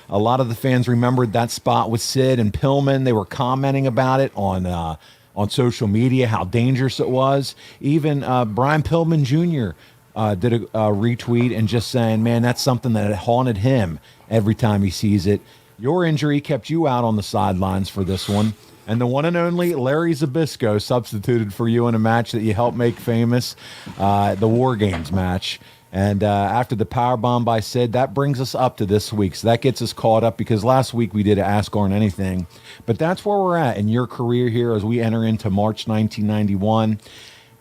A lot of the fans remembered that spot with Sid and Pillman. They were commenting about it on social media, how dangerous it was. Even Brian Pillman Jr. Did a retweet and just saying, man, that's something that haunted him every time he sees it. Your injury kept you out on the sidelines for this one. And the one and only Larry Zbyszko substituted for you in a match that you helped make famous, the War Games match. And after the powerbomb by Sid, that brings us up to this week. So that gets us caught up because last week we did Ask Arn Anything. But that's where we're at in your career here as we enter into March 1991.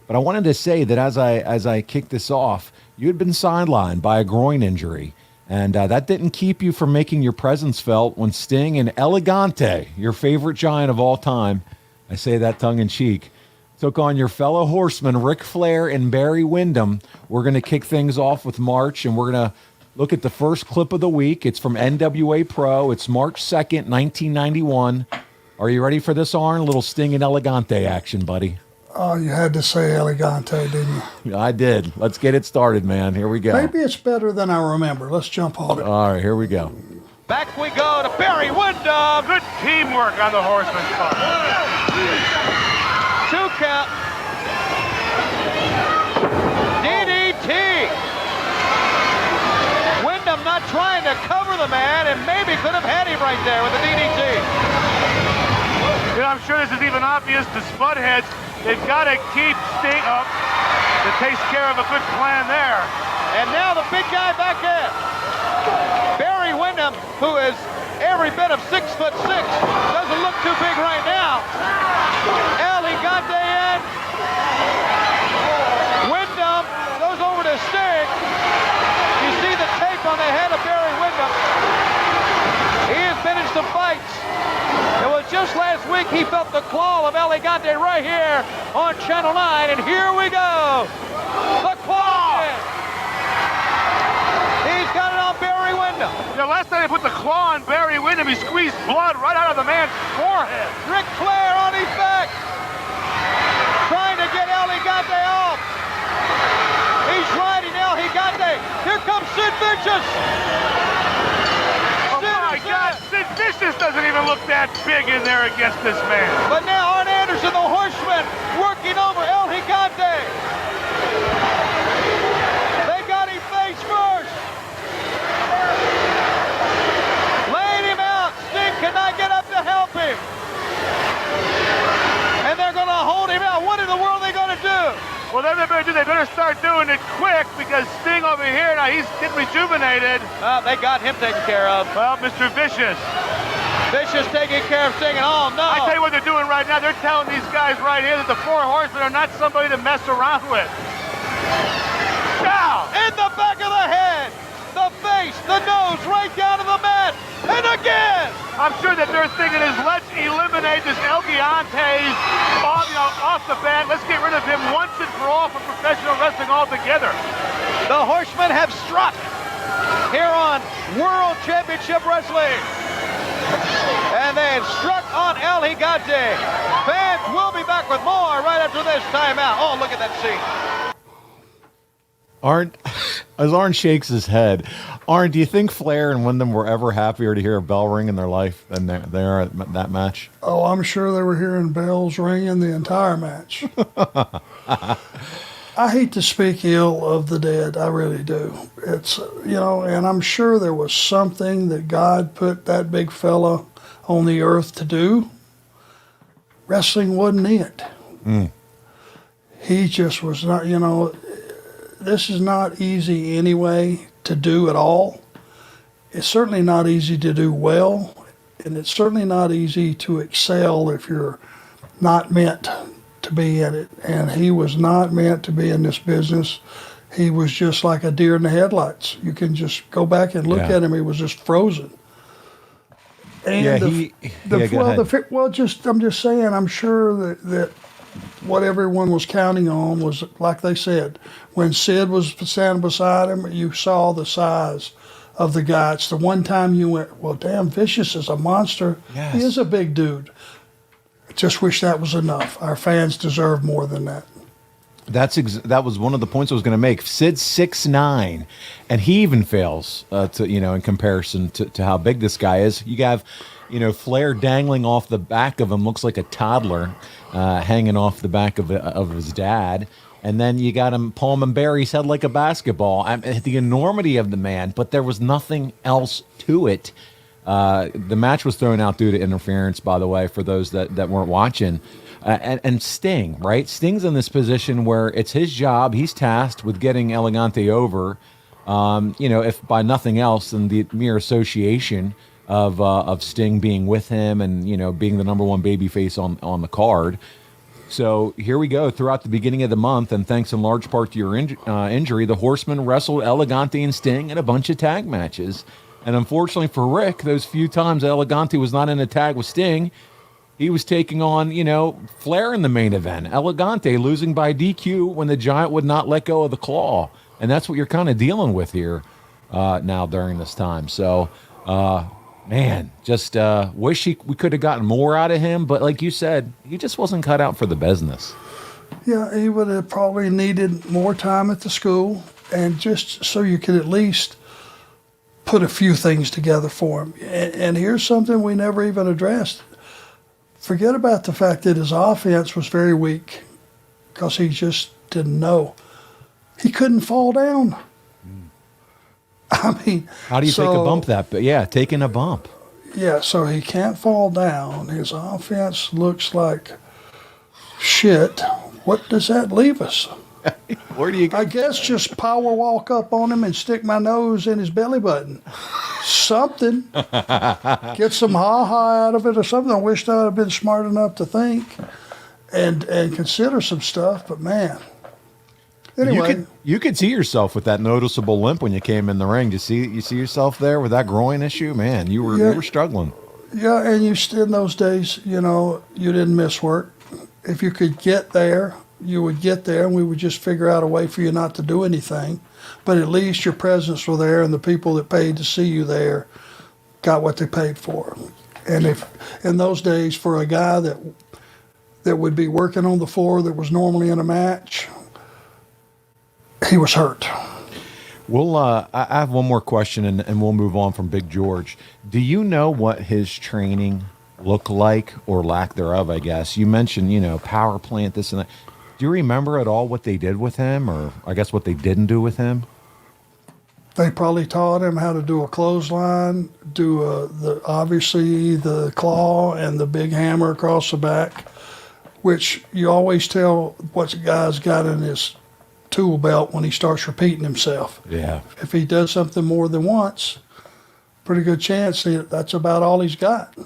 But I wanted to say that as I kick this off, you had been sidelined by a groin injury. And that didn't keep you from making your presence felt when Sting and El Gigante, your favorite giant of all time, I say that tongue-in-cheek, took on your fellow horsemen, Ric Flair and Barry Windham. We're going to kick things off with March, and we're going to look at the first clip of the week. It's from NWA Pro. It's March 2nd, 1991. Are you ready for this, Arn? A little Sting and El Gigante action, buddy. Oh, you had to say Elegante, didn't you? I did. Let's get it started, man. Here we go. Maybe it's better than I remember. Let's jump on it. All right, here we go. Back we go to Barry Windham. Good teamwork on the Horsemen's part. 2 count. DDT. Windham not trying to cover the man and maybe could have had him right there with the DDT. You know, I'm sure this is even obvious to Spudheads. They've got to keep Sting up. That takes care of a good plan there. And now the big guy back in. Barry Windham, who is every bit of 6'6", doesn't look too big right now. El Gigante in. Windham goes over to Sting. You see the tape on the head of Barry Windham. He has been in some fights. It was just last week he felt the claw of El Gigante right here on Channel 9, and here we go. The claw. He's got it on Barry Windham. You know, last time they put the claw on Barry Windham, he squeezed blood right out of the man's forehead. Ric Flair on his back, trying to get El Gigante off. He's riding El Gigante. Here comes Sid Vicious. My God, Sid Vicious doesn't even look that big in there against this man. But now Arn Anderson, the Horseman, working over El Gigante. They got him face first. Laid him out. Sting cannot get up to help him. And they're going to hold him out. What in the world are they going to do? Well, then they better start doing it quick because Sting over here, now he's getting rejuvenated. They got him taken care of. Well, Mr. Vicious. Vicious taking care of Sting, and oh no. I tell you what they're doing right now. They're telling these guys right here that the Four Horsemen are not somebody to mess around with. Now, in the back of the head, the face, the nose, right down to the mat, and again. I'm sure that they're thinking is let's eliminate this El Gigante off the bat. Let's get rid of him once and for all for professional wrestling altogether. The Horsemen have struck here on World Championship Wrestling. And they have struck on El Gigante. Fans will be back with more right after this timeout. Oh, look at that scene. As Arn shakes his head, Arn, do you think Flair and Windham were ever happier to hear a bell ring in their life than they are at that match? Oh, I'm sure they were hearing bells ringing the entire match. I hate to speak ill of the dead. I really do. It's, and I'm sure there was something that God put that big fella on the earth to do. Wrestling wasn't it. He just was not, this is not easy anyway to do at all. It's certainly not easy to do well, and it's certainly not easy to excel if you're not meant to be in it. And he was not meant to be in this business. He was just like a deer in the headlights. You can just go back and look at him. He was just frozen. And I'm just saying, I'm sure that what everyone was counting on was, like they said, when Sid was standing beside him, you saw the size of the guy. It's the one time you went, well, damn, Vicious is a monster. Yes. He is a big dude. I just wish that was enough. Our fans deserve more than that. That was one of the points I was going to make. Sid's 6'9", and he even fails in comparison to how big this guy is. You have, Flair dangling off the back of him, looks like a toddler hanging off the back of his dad. And then you got him palming Barry's head like a basketball. The enormity of the man, but there was nothing else to it. The match was thrown out due to interference, by the way, for those that weren't watching. And Sting, right? Sting's in this position where it's his job. He's tasked with getting Elegante over, if by nothing else than the mere association of Sting being with him and, being the number one babyface on the card. So here we go. Throughout the beginning of the month, and thanks in large part to your injury, the Horsemen wrestled Elegante and Sting in a bunch of tag matches. And unfortunately for Rick, those few times Elegante was not in a tag with Sting, he was taking on, Flair in the main event. Elegante losing by DQ when the Giant would not let go of the claw. And that's what you're kind of dealing with here now during this time. So, man, just wish we could have gotten more out of him. But like you said, he just wasn't cut out for the business. Yeah, he would have probably needed more time at the school, and just so you could at least put a few things together for him. And here's something we never even addressed. Forget about the fact that his offense was very weak because he just didn't know. He couldn't fall down. I mean, how do you take a bump that? But yeah, taking a bump. Yeah, so he can't fall down. His offense looks like shit. What does that leave us? Where do you go? I guess just power walk up on him and stick my nose in his belly button. Something. Get some ha-ha out of it or something. I wished I would have been smart enough to think and consider some stuff, but man. Anyway. You could see yourself with that noticeable limp when you came in the ring. You see yourself there with that groin issue? Man, you were struggling. Yeah, and in those days, you didn't miss work. If you could get there, you would get there, and we would just figure out a way for you not to do anything. But at least your presence was there, and the people that paid to see you there got what they paid for. And if in those days, for a guy that would be working on the floor that was normally in a match, he was hurt. I have one more question, and we'll move on from Big George. Do you know what his training looked like, or lack thereof, I guess? You mentioned, power plant, this and that. Do you remember at all what they did with him, or I guess what they didn't do with him? They probably taught him how to do a clothesline, obviously the claw and the big hammer across the back, which you always tell what the guy's got in his tool belt when he starts repeating himself. Yeah. If he does something more than once, pretty good chance that's about all he's got.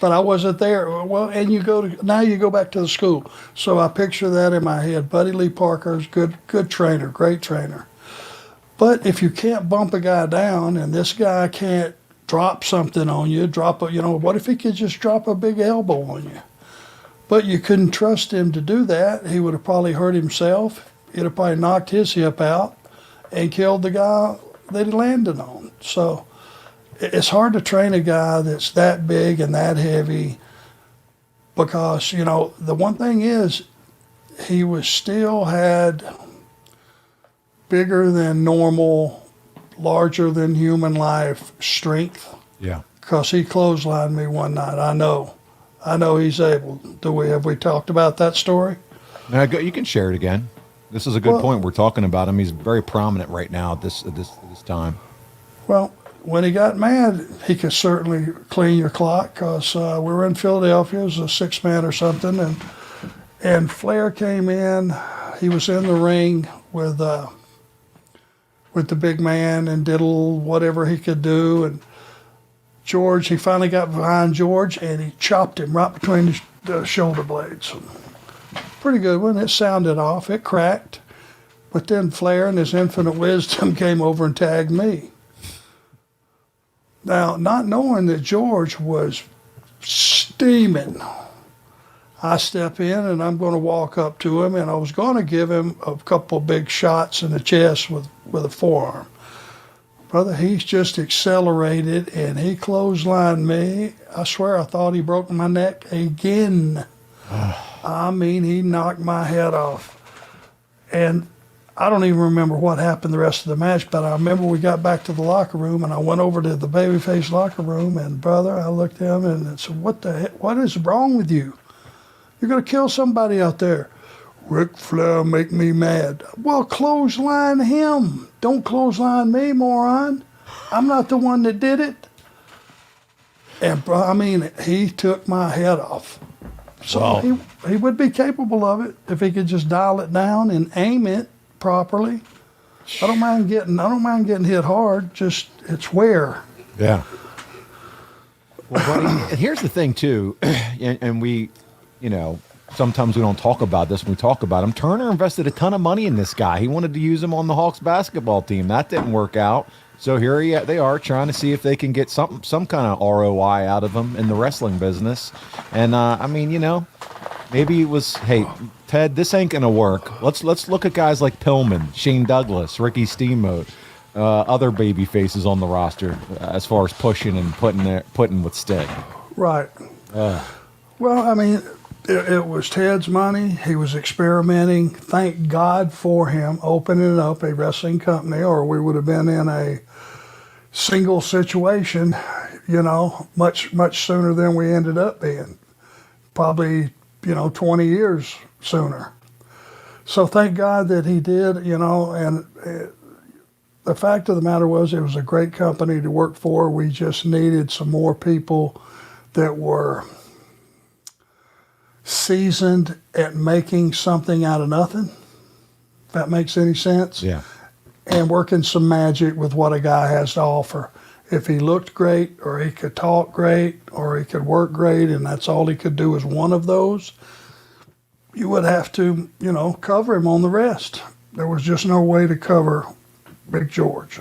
But I wasn't there. Well, and you go back to the school. So I picture that in my head. Buddy Lee Parker's good trainer, great trainer. But if you can't bump a guy down, and this guy can't drop something on you, what if he could just drop a big elbow on you? But you couldn't trust him to do that. He would have probably hurt himself. He'd have probably knocked his hip out and killed the guy that he landed on. So it's hard to train a guy that's that big and that heavy because, the one thing is he had bigger than normal, larger than human life strength. Yeah. Because he clotheslined me one night. I know he's able. Have we talked about that story? Now, you can share it again. This is a good point. We're talking about him. He's very prominent right now at this time. Well, when he got mad, he could certainly clean your clock because we were in Philadelphia. It was a 6-man or something, and Flair came in. He was in the ring with the big man and did whatever he could do. And George, he finally got behind George and he chopped him right between the shoulder blades. Pretty good one. It sounded off. It cracked. But then Flair, in his infinite wisdom, came over and tagged me. Now, not knowing that George was steaming, I step in and I'm going to walk up to him, and I was going to give him a couple of big shots in the chest with a forearm. Brother, he's just accelerated, and he clotheslined me. I swear I thought he broke my neck again. I mean, he knocked my head off. And I don't even remember what happened the rest of the match, but I remember we got back to the locker room, and I went over to the babyface locker room, and brother, I looked at him and said, "What the heck? What is wrong with you? You're gonna kill somebody out there." "Ric Flair make me mad." "Well, clothesline him. Don't clothesline me, moron. I'm not the one that did it." And I mean, he took my head off. So Wow. he would be capable of it if he could just dial it down and aim it properly. I don't mind getting hit hard. Just it's where. Yeah. Well, buddy, and here's the thing too, and we, sometimes we don't talk about this when we talk about him. Turner invested a ton of money in this guy. He wanted to use him on the Hawks basketball team. That didn't work out. So here they are trying to see if they can get some kind of ROI out of him in the wrestling business. And I mean, maybe it was, hey, Ted, this ain't gonna work. Let's look at guys like Pillman, Shane Douglas, Ricky Steamboat, other baby faces on the roster as far as pushing and putting with Stig. Right. Well, I mean, it was Ted's money. He was experimenting. Thank God for him opening up a wrestling company, or we would have been in a single situation, much sooner than we ended up being. Probably, 20 years sooner. So thank God that he did, and the fact of the matter was it was a great company to work for. We just needed some more people that were seasoned at making something out of nothing, if that makes any sense. Yeah. And working some magic with what a guy has to offer. If he looked great, or he could talk great, or he could work great, and that's all he could do is one of those, you would have to, cover him on the rest. There was just no way to cover Big George.